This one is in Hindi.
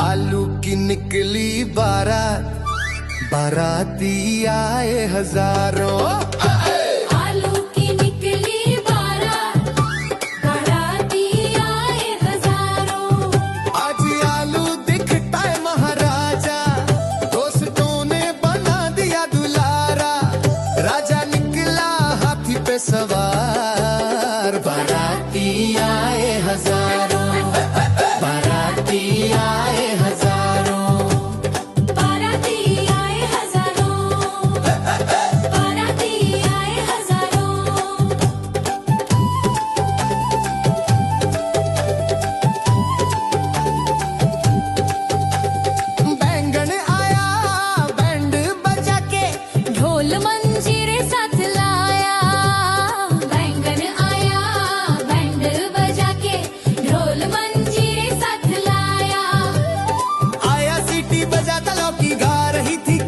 आलू की निकली बारात, बाराती आए हजारों। आलू की निकली बारात, बाराती आए हजारों। आज आलू दिखता है महाराजा, दोस्तों ने बना दिया दुलारा। राजा निकला हाथी पे सवार, बाराती आए हजारों, बाराती आए हजारों। बाराती आए हजारों, बाराती आए हजारों। बैंगन आया बैंड बजा के, ढोल मंजीरे साथ लाया। बैंगन आया बैंड बजा के, ढोल मंजीरे साथ लाया। आया सीटी बजाता लौकी गा रही थी